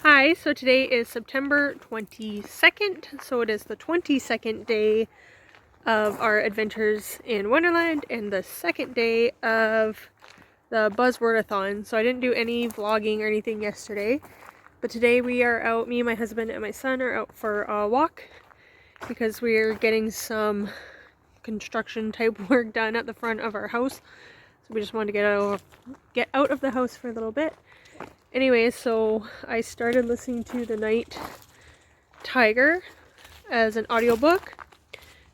Hi, so today is September 22nd, so it is the 22nd day of our adventures in Wonderland and the second day of the Buzzwordathon. So I didn't do any vlogging or anything yesterday, but today we are out, me, my husband, and my son are out for a walk because we're getting some construction type work done at the front of our house. So we just wanted to get out of the house for a little bit. Anyway, so I started listening to The Night Tiger as an audiobook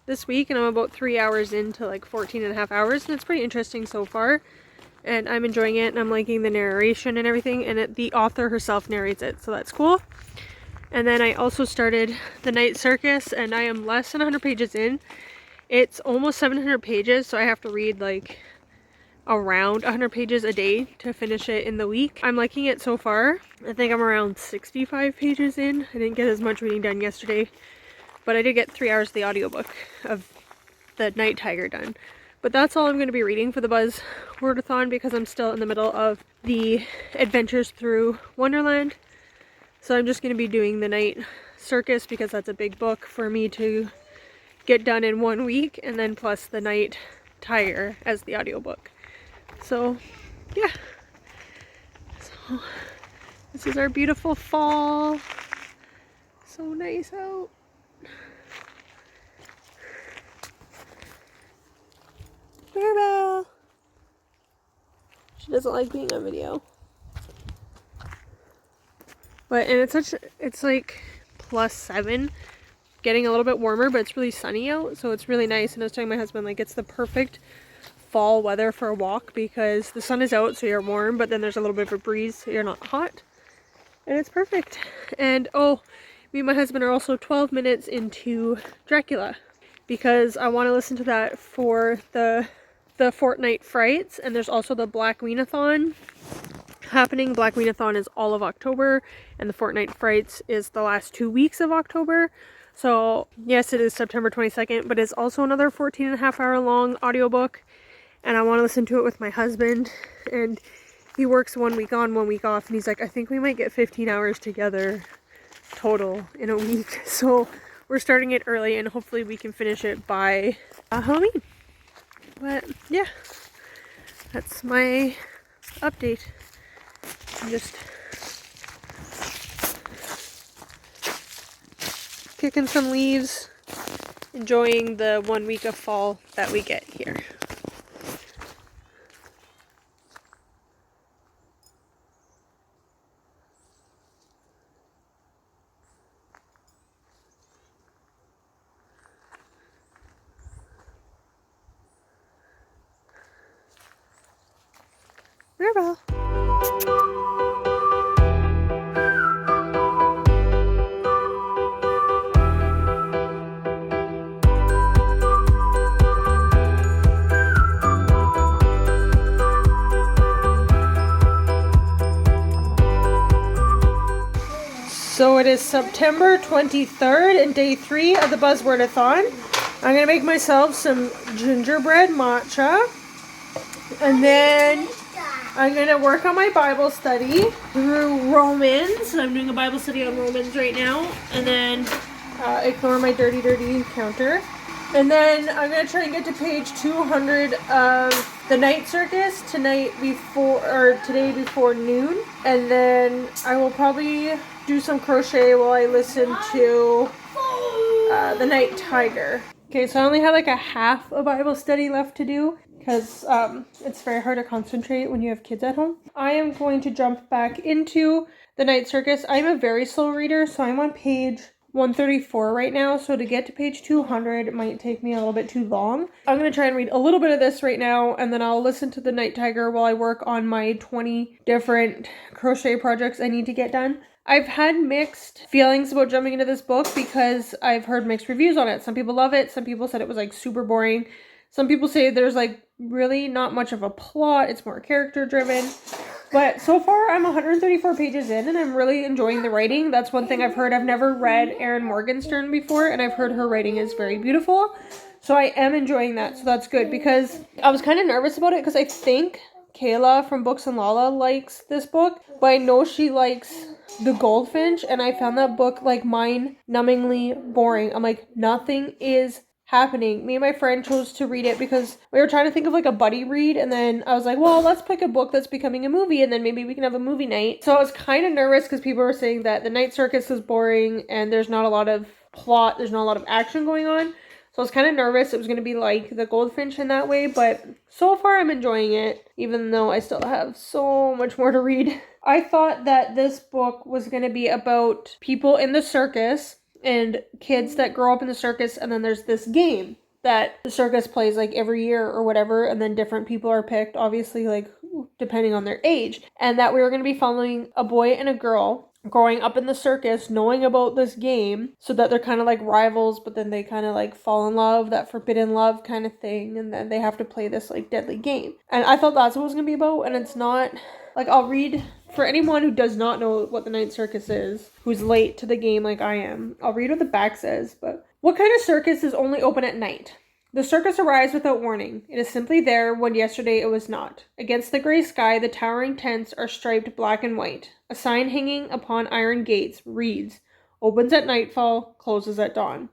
this week, and I'm about 3 hours into like 14 and a half hours, and it's pretty interesting so far, and I'm enjoying it, and I'm liking the narration and everything, and the author herself narrates it, so that's cool. And then I also started The Night Circus, and I am less than 100 pages in. It's almost 700 pages, so I have to read like around 100 pages a day to finish it in the week. I'm liking it so far. I think I'm around 65 pages in. I didn't get as much reading done yesterday, but I did get 3 hours of the audiobook of The Night Tiger done. But that's all I'm going to be reading for the Buzzwordathon because I'm still in the middle of the adventures through Wonderland. So I'm just going to be doing The Night Circus because that's a big book for me to get done in 1 week, and then plus The Night Tiger as the audiobook. So yeah, so this is our beautiful fall. So nice out. Mirabelle! She doesn't like being on video. And it's like +7, getting a little bit warmer, but it's really sunny out, so it's really nice. And I was telling my husband, like, it's the perfect fall weather for a walk because the sun is out, so you're warm, but then there's a little bit of a breeze, so you're not hot, and it's perfect. And oh, me and my husband are also 12 minutes into Dracula because I want to listen to that for the Fortnite Frights, and there's also the Black Read-a-thon happening. Black Read-a-thon is all of October, and the Fortnite Frights is the last 2 weeks of October. So yes, it is September 22nd, but it's also another 14 and a half hour long audiobook. And I want to listen to it with my husband, and he works 1 week on, 1 week off, and he's like, I think we might get 15 hours together total in a week. So we're starting it early, and hopefully we can finish it by Halloween. But yeah, that's my update. I'm just kicking some leaves, enjoying the 1 week of fall that we get here. Mirabelle. So it is September 23rd and day 3 of the Buzzwordathon. I'm going to make myself some gingerbread matcha, and then I'm going to work on my Bible study through Romans. I'm doing a Bible study on Romans right now, and then ignore my dirty counter. And then I'm going to try and get to page 200 of The Night Circus today before noon. And then I will probably do some crochet while I listen to The Night Tiger. Okay, so I only have like a half a Bible study left to do because it's very hard to concentrate when you have kids at home. I am going to jump back into The Night Circus. I'm a very slow reader, so I'm on page 134 right now, so to get to page 200 it might take me a little bit too long. I'm going to try and read a little bit of this right now, and then I'll listen to The Night Tiger while I work on my 20 different crochet projects I need to get done. I've had mixed feelings about jumping into this book because I've heard mixed reviews on it. Some people love it, some people said it was like super boring. Some people say there's like really not much of a plot, it's more character driven. But so far I'm 134 pages in and I'm really enjoying the writing. That's one thing I've heard. I've never read Erin Morgenstern before, and I've heard her writing is very beautiful. So I am enjoying that, so that's good, because I was kind of nervous about it because I think Kayla from Books and Lala likes this book, but I know she likes The Goldfinch, and I found that book like mind-numbingly boring. I'm like, nothing is happening. Me and my friend chose to read it because we were trying to think of like a buddy read, and then I was like, well, let's pick a book that's becoming a movie, and then maybe we can have a movie night. So I was kind of nervous because people were saying that The Night Circus is boring and there's not a lot of plot, there's not a lot of action going on. So I was kind of nervous it was going to be like The Goldfinch in that way, but so far I'm enjoying it, even though I still have so much more to read. I thought that this book was going to be about people in the circus and kids that grow up in the circus, and then there's this game that the circus plays like every year or whatever, and then different people are picked, obviously, like depending on their age, and that we were going to be following a boy and a girl growing up in the circus, knowing about this game, so that they're kind of like rivals, but then they kind of like fall in love, that forbidden love kind of thing, and then they have to play this like deadly game. And I thought that's what it was gonna be about, and it's not. Like, I'll read, for anyone who does not know what the Night Circus is, who's late to the game like I am, I'll read what the back says. But what kind of circus is only open at night? The circus arrives without warning. It is simply there when yesterday it was not. Against the gray sky, the towering tents are striped black and white. A sign hanging upon iron gates reads, "Opens at nightfall, closes at dawn."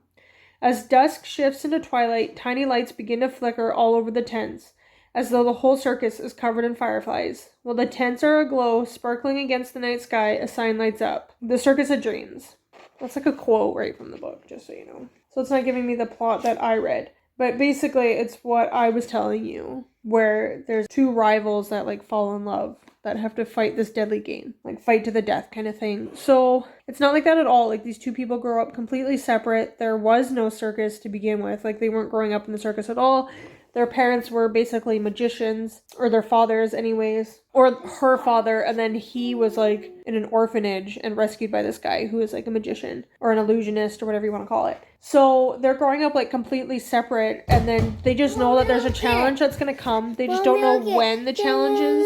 As dusk shifts into twilight, tiny lights begin to flicker all over the tents, as though the whole circus is covered in fireflies. While the tents are aglow, sparkling against the night sky, a sign lights up. "The Circus of Dreams." That's like a quote right from the book, just so you know. So it's not giving me the plot that I read. But basically, it's what I was telling you, where there's two rivals that like fall in love, that have to fight this deadly game, like fight to the death kind of thing. So it's not like that at all. Like, these two people grow up completely separate. There was no circus to begin with. Like, they weren't growing up in the circus at all. Their parents were basically magicians, or their fathers anyways, or her father, and then he was like in an orphanage and rescued by this guy who is like a magician or an illusionist or whatever you want to call it. So they're growing up like completely separate, and then they just know that there's a challenge that's going to come. They just don't know when the challenge is.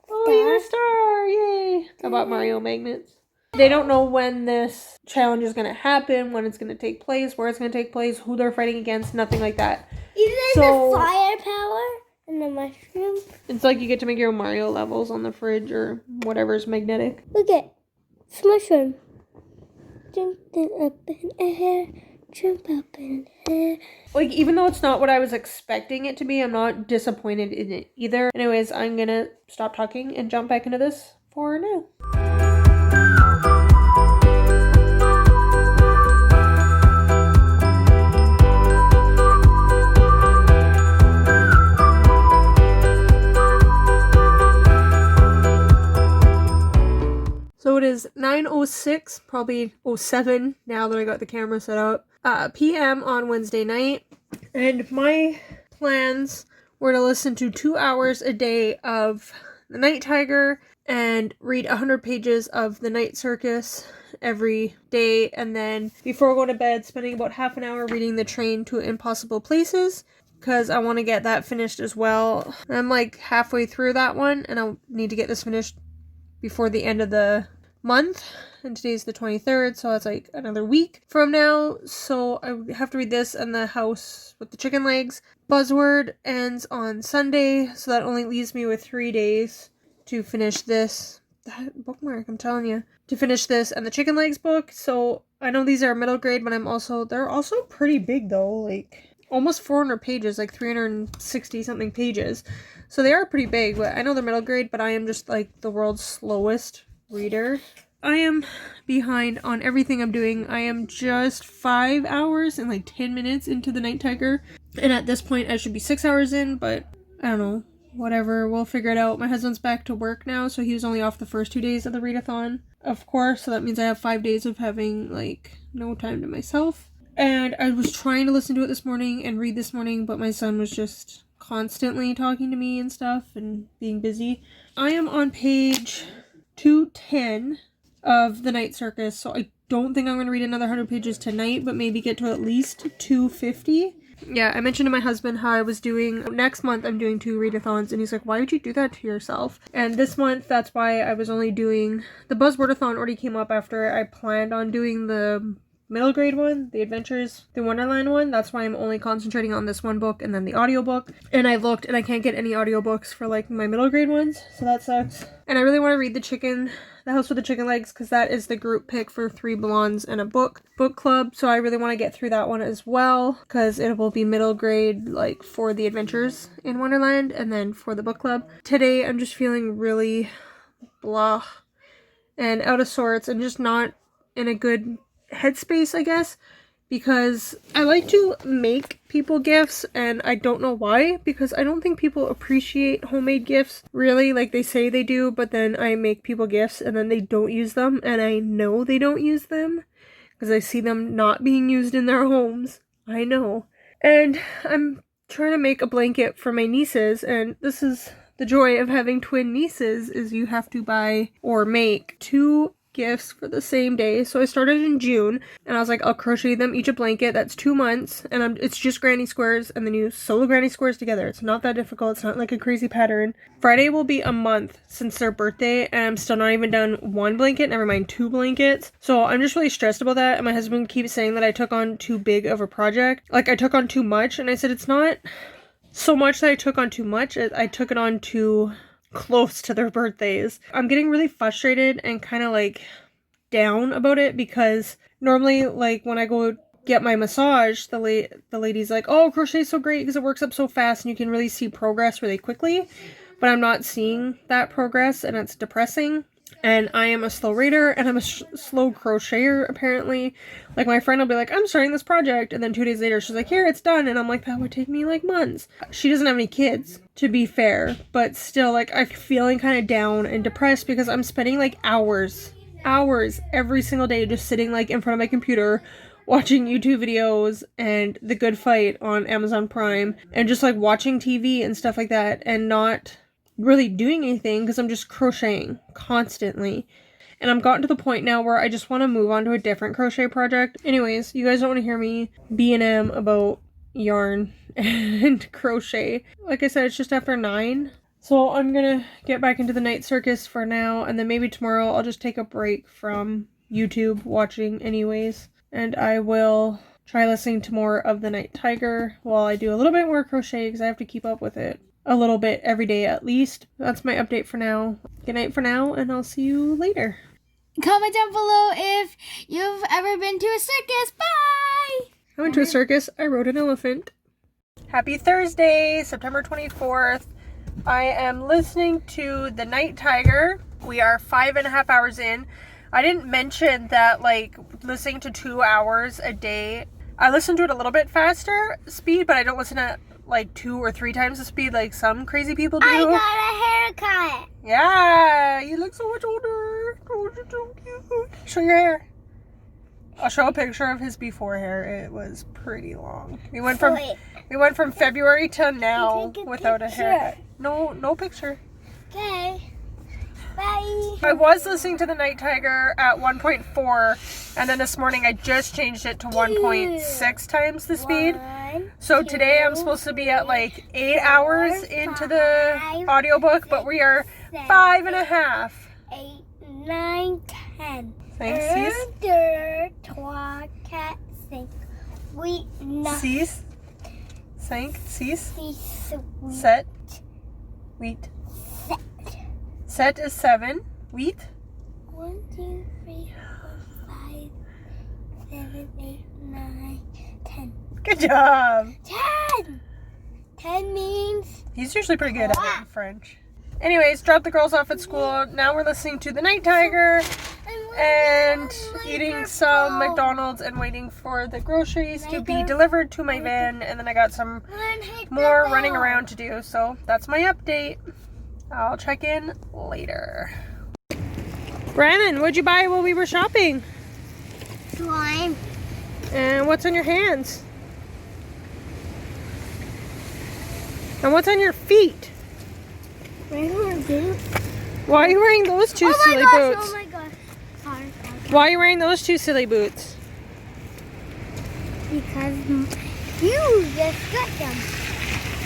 Oh, you're a star! Yay! I bought Mario magnets. They don't know when this challenge is going to happen, when it's going to take place, where it's going to take place, who they're fighting against, nothing like that. Even the fire power and the mushroom. It's like you get to make your own Mario levels on the fridge or whatever's magnetic. Look at it's mushroom. Jump up in air, jump up in air. Like, even though it's not what I was expecting it to be, I'm not disappointed in it either. Anyways, I'm going to stop talking and jump back into this for now. So it is 9:06, probably 07 now that I got the camera set up, p.m. on Wednesday night, and my plans were to listen to 2 hours a day of The Night Tiger and read 100 pages of The Night Circus every day, and then before going to bed, spending about half an hour reading The Train to Impossible Places, because I want to get that finished as well. I'm like halfway through that one, and I'll need to get this finished before the end of the month, and today's the 23rd, so that's like another week from now. So I have to read this and The House with the Chicken Legs. Buzzword ends on Sunday, so that only leaves me with 3 days to finish this. That bookmark, I'm telling you. To finish this and the Chicken Legs book. So I know these are middle grade, but they're also pretty big though, like almost 400 pages, like 360 something pages. So they are pretty big, but I know they're middle grade, but I am just like the world's slowest reader. I am behind on everything I'm doing. I am just 5 hours and like 10 minutes into The Night Tiger. And at this point I should be 6 hours in, but I don't know. Whatever, we'll figure it out. My husband's back to work now, so he was only off the first 2 days of the read-a-thon, of course, so that means I have 5 days of having like no time to myself. And I was trying to listen to it this morning and read this morning, but my son was just constantly talking to me and stuff and being busy. I am on page 210 of The Night Circus, so I don't think I'm going to read another 100 pages tonight, but maybe get to at least 250. Yeah, I mentioned to my husband how I was doing, next month I'm doing 2 read-a-thons, and he's like, why would you do that to yourself? And this month, that's why I was only doing, the Buzzwordathon already came up after I planned on doing the middle grade one, the Adventures Through Wonderland one. That's why I'm only concentrating on this one book and then the audiobook. And I looked and I can't get any audiobooks for like my middle grade ones, so that sucks. And I really want to read The House with the Chicken Legs, because that is the group pick for 3 Blondes and a book club. So I really want to get through that one as well, because it will be middle grade like for the Adventures in Wonderland and then for the book club. Today I'm just feeling really blah and out of sorts and just not in a good headspace, I guess, because I like to make people gifts and I don't know why, because I don't think people appreciate homemade gifts really, like they say they do, but then I make people gifts and then they don't use them, and I know they don't use them because I see them not being used in their homes. I know. And I'm trying to make a blanket for my nieces, and this is the joy of having twin nieces, is you have to buy or make 2 gifts for the same day. So I started in June and I was like, I'll crochet them each a blanket. That's 2 months, and it's just granny squares, and then you sew the granny squares together. It's not that difficult. It's not like a crazy pattern. Friday will be a month since their birthday and I'm still not even done 1 blanket, never mind 2 blankets. So I'm just really stressed about that, and my husband keeps saying that I took on too big of a project. Like I took on too much, and I said it's not so much that I took on too much. I took it on too close to their birthdays. I'm getting really frustrated and kind of like down about it, because normally like when I go get my massage, the lady's like, oh, crochet's so great because it works up so fast and you can really see progress really quickly, but I'm not seeing that progress and it's depressing. And I am a slow reader and I'm a slow crocheter apparently. Like my friend will be like, I'm starting this project, and then 2 days later she's like, here, it's done, and I'm like, that would take me like months. She doesn't have any kids, to be fair, but still, like, I'm feeling kind of down and depressed because I'm spending like hours every single day just sitting like in front of my computer watching YouTube videos and The Good Fight on Amazon Prime and just like watching TV and stuff like that, and not really doing anything because I'm just crocheting constantly. And I'm gotten to the point now where I just want to move on to a different crochet project. Anyways, you guys don't want to hear me B&M about yarn and crochet. Like I said, it's just after 9. So I'm gonna get back into the night circus for now, and then maybe tomorrow I'll just take a break from YouTube watching anyways. And I will try listening to more of the Night Tiger while I do a little bit more crochet, because I have to keep up with it a little bit every day at least. That's my update for now. Good night for now, and I'll see you later. Comment down below if you've ever been to a circus. Bye! I went to a circus. I rode an elephant. Happy Thursday, September 24th. I am listening to the Night Tiger. We are 5.5 hours in. I didn't mention that, like, listening to 2 hours a day, I listen to it a little bit faster speed, but I don't listen at like 2 or 3 times the speed like some crazy people do. I got a haircut. Yeah, you look so much older. Oh, you're so cute. Show your hair. I'll show a picture of his before hair. It was pretty long. We went from February to now without a haircut. No picture. Okay. Bye. I was listening to the Night Tiger at 1.4, and then this morning I just changed it to 1.6 times the speed. So today I'm supposed to be at like 8 hours into the audiobook, but we are 5.5. 8, 9, 10. Thanks, sis. 3, 4, 5, 6, 5, 6, 7, set, wheat. Set is 7, wheat. 1, 2, 3, 4, 5, 7, 8, 9, 10. Good job. 10. 10 means He's usually pretty good at it in French. Anyways, dropped the girls off at school. Now we're listening to the Night Tiger and eating some McDonald's and waiting for the groceries to be delivered to my van. And then I got some more running around to do. So that's my update. I'll check in later. Brandon, what'd you buy while we were shopping? slime. And what's on your hands? And what's on your feet? Regular boots. Why are you wearing those two silly boots? Oh my gosh. Sorry. Why are you wearing those two silly boots? Because you just got them.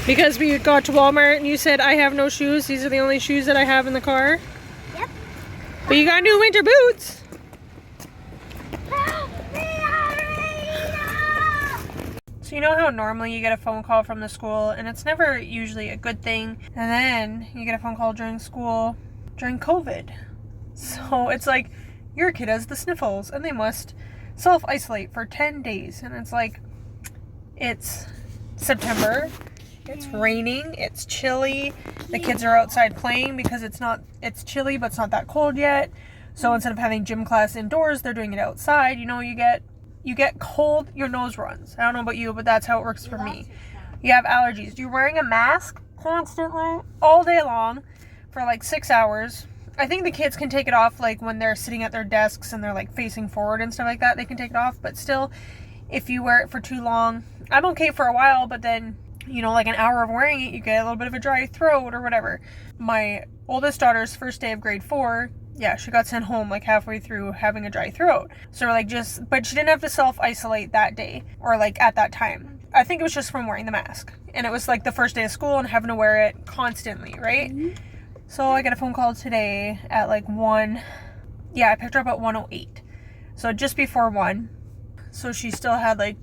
Because we got to Walmart and you said, I have no shoes. These are the only shoes that I have in the car. Yep. But you got new winter boots. Help me out So you know how normally you get a phone call from the school and it's never usually a good thing, and then you get a phone call during school during COVID. So it's like, your kid has the sniffles and they must self-isolate for 10 days. And it's like, it's September, it's raining, it's chilly, the kids are outside playing because it's chilly but it's not that cold yet. So instead of having gym class indoors, they're doing it outside. You know, you get cold, your nose runs. I don't know about you, but that's how it works for me. You have allergies. You're wearing a mask constantly all day long for like 6 hours. I think the kids can take it off like when they're sitting at their desks and they're like facing forward and stuff like that. They can take it off, but still, if you wear it for too long, I'm okay for a while, but then, you know, like an hour of wearing it, you get a little bit of a dry throat or whatever. My oldest daughter's first day of grade 4, yeah, she got sent home like halfway through having a dry throat. So like but she didn't have to self-isolate that day or like at that time. I think it was just from wearing the mask. And it was like the first day of school and having to wear it constantly, right? Mm-hmm. So I got a phone call today at like 1. Yeah, I picked her up at 1:08. So just before 1. So she still had like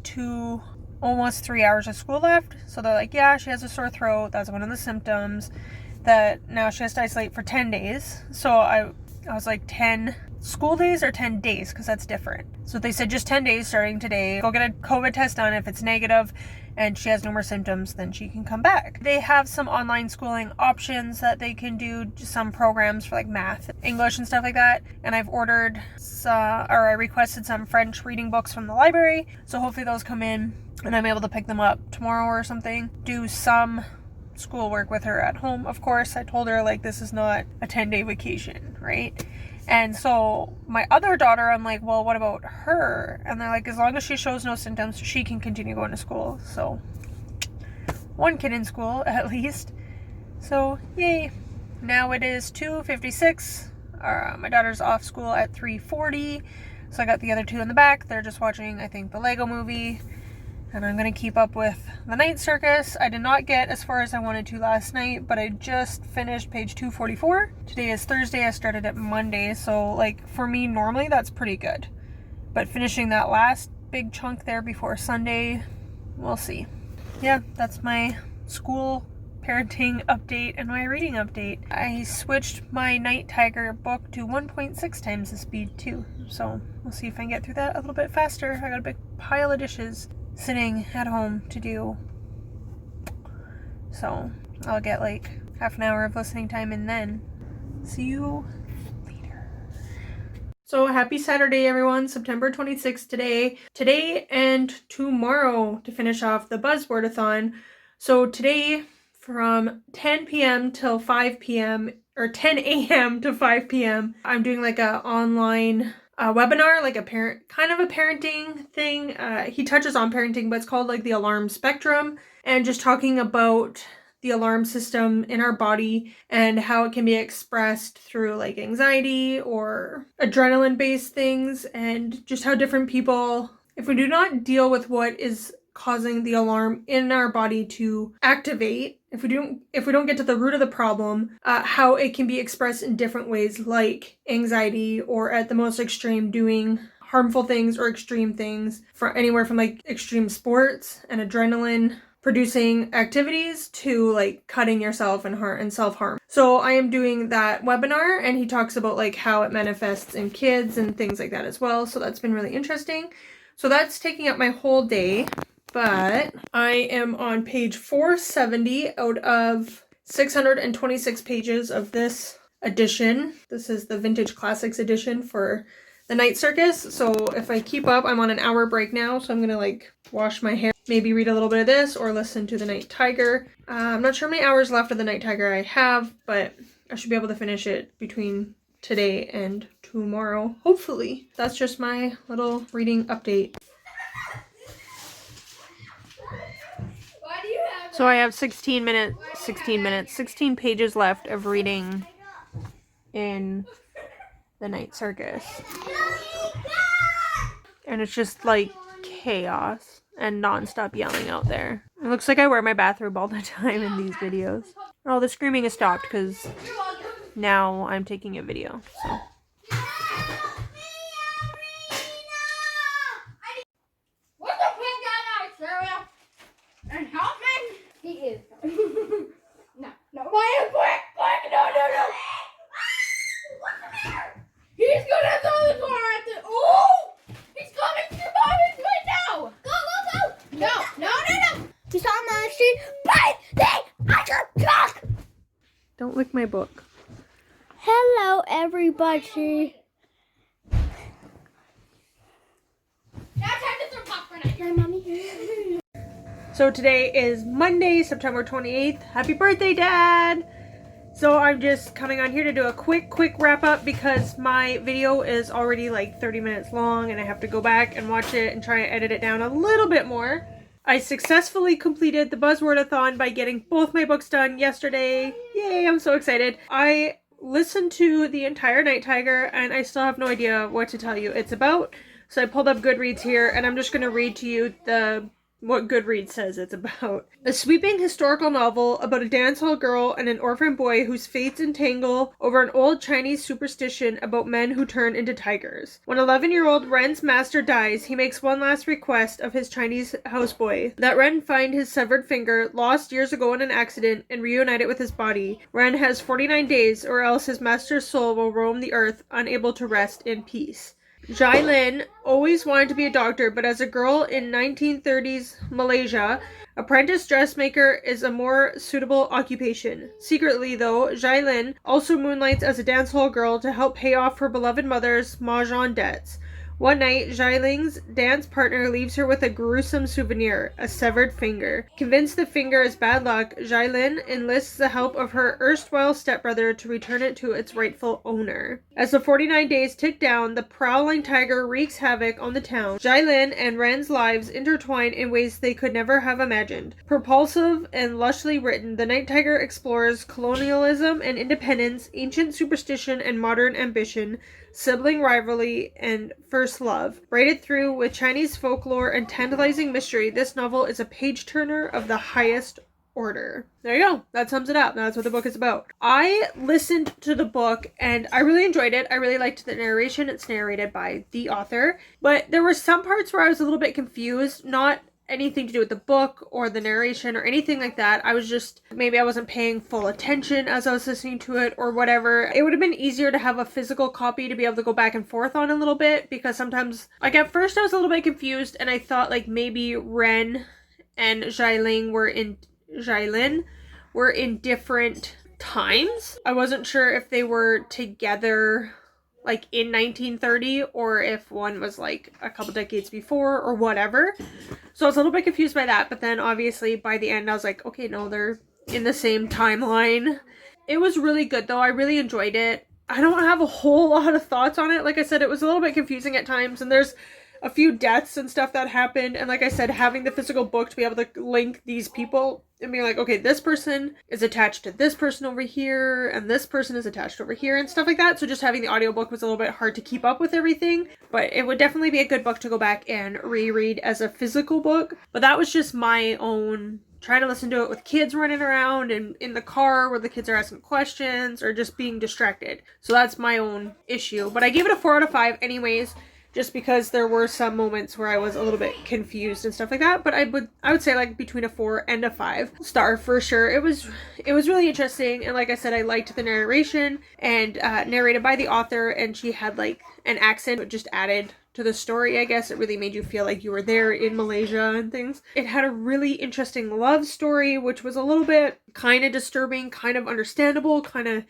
almost 3 hours of school left. So they're like, yeah, she has a sore throat. That's one of the symptoms. That now she has to isolate for 10 days. So I was like, 10 school days or 10 days? Because that's different. So they said just 10 days starting today. Go get a COVID test done. If it's negative and she has no more symptoms, then she can come back. They have some online schooling options that they can do, some programs for like math, English and stuff like that. And I've ordered I requested some French reading books from the library. So hopefully those come in and I'm able to pick them up tomorrow or something. Do some schoolwork with her at home. Of course, I told her like this is not a 10-day vacation, right? And so my other daughter, I'm like, well, what about her? And they're like, as long as she shows no symptoms, she can continue going to school. So one kid in school at least. So yay. Now it is 2:56. My daughter's off school at 3:40. So I got the other two in the back. They're just watching, I think, the Lego movie. And I'm going to keep up with the night circus. I did not get as far as I wanted to last night, but I just finished page 244. Today is Thursday. I started at Monday. So, like, for me, normally that's pretty good. But finishing that last big chunk there before Sunday, we'll see. Yeah, that's my school parenting update and my reading update. I switched my Night Tiger book to 1.6 times the speed, too. So, we'll see if I can get through that a little bit faster. I got a big pile of dishes sitting at home to do, so I'll get like half an hour of listening time and then see you later. So happy Saturday everyone, September 26th today and tomorrow to finish off the Buzzwordathon. So today from 10 p.m. till 5 p.m. or 10 a.m. to 5 p.m. I'm doing like a online webinar, like a parenting thing. He touches on parenting, but it's called like the alarm spectrum, and just talking about the alarm system in our body and how it can be expressed through like anxiety or adrenaline based things, and just how different people, if we do not deal with what is causing the alarm in our body to activate, if we don't get to the root of the problem, how it can be expressed in different ways, like anxiety, or at the most extreme doing harmful things or extreme things, for anywhere from like extreme sports and adrenaline producing activities to like cutting yourself and self-harm. So I am doing that webinar, and he talks about like how it manifests in kids and things like that as well. So that's been really interesting. So that's taking up my whole day. But I am on page 470 out of 626 pages of this edition. This is the Vintage Classics edition for the Night Circus. So if I keep up, I'm on an hour break now. So I'm going to like wash my hair, maybe read a little bit of this or listen to the Night Tiger. I'm not sure how many hours left of the Night Tiger I have, but I should be able to finish it between today and tomorrow, hopefully. That's just my little reading update. So I have 16 pages left of reading in the Night Circus. And it's just like chaos and non-stop yelling out there. It looks like I wear my bathrobe all the time in these videos. Oh, the screaming has stopped because now I'm taking a video. So. Don't lick my book. Hello, everybody. Now time to throw popcorn at you. My mommy. So today is Monday, September 28th. Happy birthday, Dad! So I'm just coming on here to do a quick wrap up because my video is already like 30 minutes long and I have to go back and watch it and try and edit it down a little bit more. I successfully completed the Buzzwordathon by getting both my books done yesterday. Yay, I'm so excited. I listened to the entire Night Tiger and I still have no idea what to tell you it's about. So I pulled up Goodreads here and I'm just going to read to you what Goodreads says it's about. A sweeping historical novel about a dance hall girl and an orphan boy whose fates entangle over an old Chinese superstition about men who turn into tigers. When 11-year-old Ren's master dies, he makes one last request of his Chinese houseboy, that Ren find his severed finger, lost years ago in an accident, and reunite it with his body. Ren has 49 days, or else his master's soul will roam the earth, unable to rest in peace. Jai Lin always wanted to be a doctor, but as a girl in 1930s Malaysia, apprentice dressmaker is a more suitable occupation. Secretly, though, Jai Lin also moonlights as a dance hall girl to help pay off her beloved mother's mahjong debts. One night, Jai Lin's dance partner leaves her with a gruesome souvenir, a severed finger. Convinced the finger is bad luck, Jai Lin enlists the help of her erstwhile stepbrother to return it to its rightful owner. As the 49 days tick down, the prowling tiger wreaks havoc on the town. Jai Lin and Ren's lives intertwine in ways they could never have imagined. Propulsive and lushly written, The Night Tiger explores colonialism and independence, ancient superstition and modern ambition, sibling rivalry, and first love. Braided through with Chinese folklore and tantalizing mystery, this novel is a page-turner of the highest order. There you go. That sums it up. That's what the book is about. I listened to the book and I really enjoyed it. I really liked the narration. It's narrated by the author. But there were some parts where I was a little bit confused. Not anything to do with the book or the narration or anything like that. I was just, maybe I wasn't paying full attention as I was listening to it or whatever. It would have been easier to have a physical copy to be able to go back and forth on a little bit, because sometimes, like at first I was a little bit confused and I thought like maybe Ren and Jai Lin were in different times. I wasn't sure if they were together like in 1930 or if one was like a couple decades before or whatever. So I was a little bit confused by that, but then obviously by the end I was like, okay, no, they're in the same timeline. It was really good though. I really enjoyed it. I don't have a whole lot of thoughts on it. Like I said, it was a little bit confusing at times, and there's a few deaths and stuff that happened, and like I said, having the physical book to be able to link these people and being like, okay, this person is attached to this person over here, and this person is attached over here, and stuff like that. So just having the audiobook was a little bit hard to keep up with everything, but it would definitely be a good book to go back and reread as a physical book. But that was just my own trying to listen to it with kids running around and in the car where the kids are asking questions or just being distracted. So that's my own issue. But I gave it a 4 out of 5 anyways, just because there were some moments where I was a little bit confused and stuff like that. But I would say like between a 4 and a 5 star for sure. It was really interesting, and like I said, I liked the narration, and narrated by the author, and she had like an accent just added to the story, I guess. It really made you feel like you were there in Malaysia and things. It had a really interesting love story, which was a little bit kind of disturbing, kind of understandable, kind of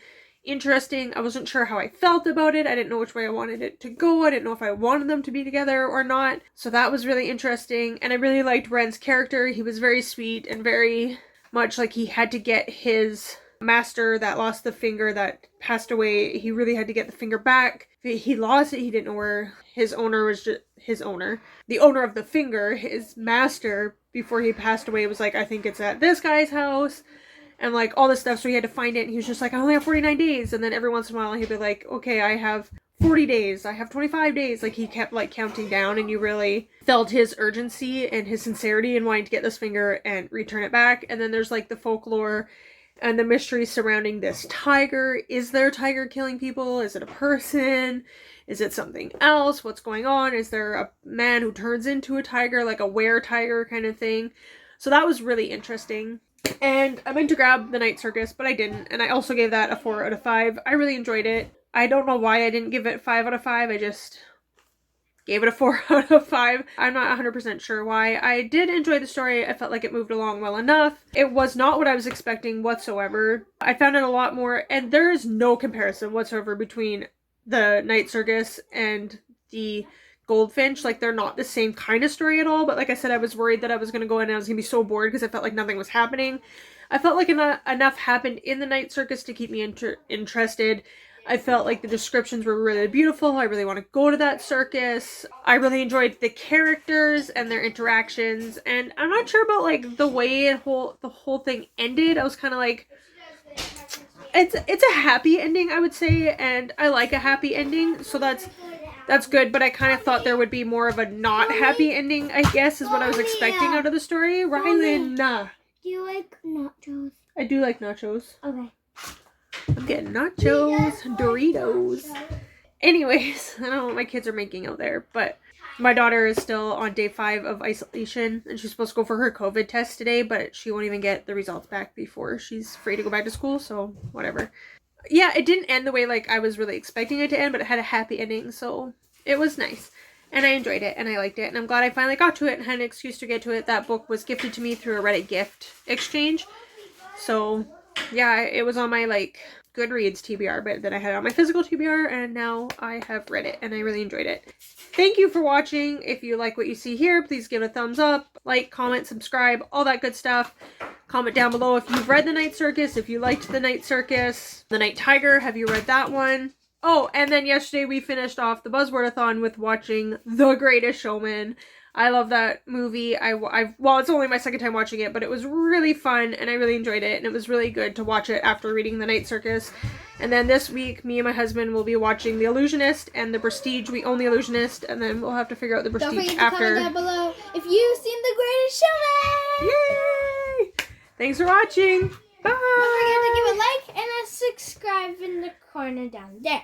interesting. I wasn't sure how I felt about it. I didn't know which way I wanted it to go. I didn't know if I wanted them to be together or not. So that was really interesting. And I really liked Ren's character. He was very sweet and very much like he had to get his master that lost the finger, that passed away. He really had to get the finger back. He lost it. He didn't know where his owner was. The owner of the finger, his master, before he passed away, was like, I think it's at this guy's house. And like all this stuff, so he had to find it, and he was just like, I only have 49 days, and then every once in a while he'd be like, okay, I have 40 days, I have 25 days, like he kept like counting down, and you really felt his urgency and his sincerity in wanting to get this finger and return it back. And then there's like the folklore and the mystery surrounding this tiger. Is there a tiger killing people? Is it a person? Is it something else? What's going on? Is there a man who turns into a tiger, like a were-tiger kind of thing? So that was really interesting. And I meant to grab the Night Circus, but I didn't. And I also gave that a 4 out of 5. I really enjoyed it. I don't know why I didn't give it 5 out of 5. Gave it a 4 out of 5. I'm not 100% sure why. I did enjoy the story. I felt like it moved along well enough. It was not what I was expecting whatsoever. I found it a lot more, and there is no comparison whatsoever between the Night Circus and the Goldfinch. Like, they're not the same kind of story at all, but like I said, I was worried that I was going to go in and I was going to be so bored because I felt like nothing was happening. I felt like enough happened in the Night Circus to keep me interested. I felt like the descriptions were really beautiful. I really want to go to that circus. I really enjoyed the characters and their interactions, and I'm not sure about like the way the whole thing ended. I was kind of like, it's a happy ending, I would say, and I like a happy ending, so that's good, but I kind of thought there would be more of a not happy ending, I guess, is what I was expecting out of the story. Rylan, Do you like nachos? I do like nachos. Okay. I'm getting nachos, Doritos. Anyways, I don't know what my kids are making out there, but my daughter is still on day 5 of isolation, and she's supposed to go for her COVID test today, but she won't even get the results back before she's free to go back to school, so whatever. Yeah, it didn't end the way like I was really expecting it to end, but it had a happy ending, so it was nice. And I enjoyed it, and I liked it, and I'm glad I finally got to it and had an excuse to get to it. That book was gifted to me through a Reddit gift exchange, so yeah, it was on my like Goodreads TBR, but then I had it on my physical TBR, and now I have read it, and I really enjoyed it. Thank you for watching. If you like what you see here, please give it a thumbs up, like, comment, subscribe, all that good stuff. Comment down below if you've read The Night Circus, if you liked The Night Circus. The Night Tiger, have you read that one? Oh, and then yesterday we finished off the Buzzwordathon with watching The Greatest Showman. I love that movie. Well, it's only my second time watching it, but it was really fun, and I really enjoyed it, and it was really good to watch it after reading The Night Circus. And then this week, me and my husband will be watching The Illusionist and The Prestige. We own The Illusionist, and then we'll have to figure out The Prestige Don't forget after. to comment down below if you've seen The Greatest Showman. Yay! Thanks for watching. Bye! Don't forget to give a like and a subscribe in the corner down there.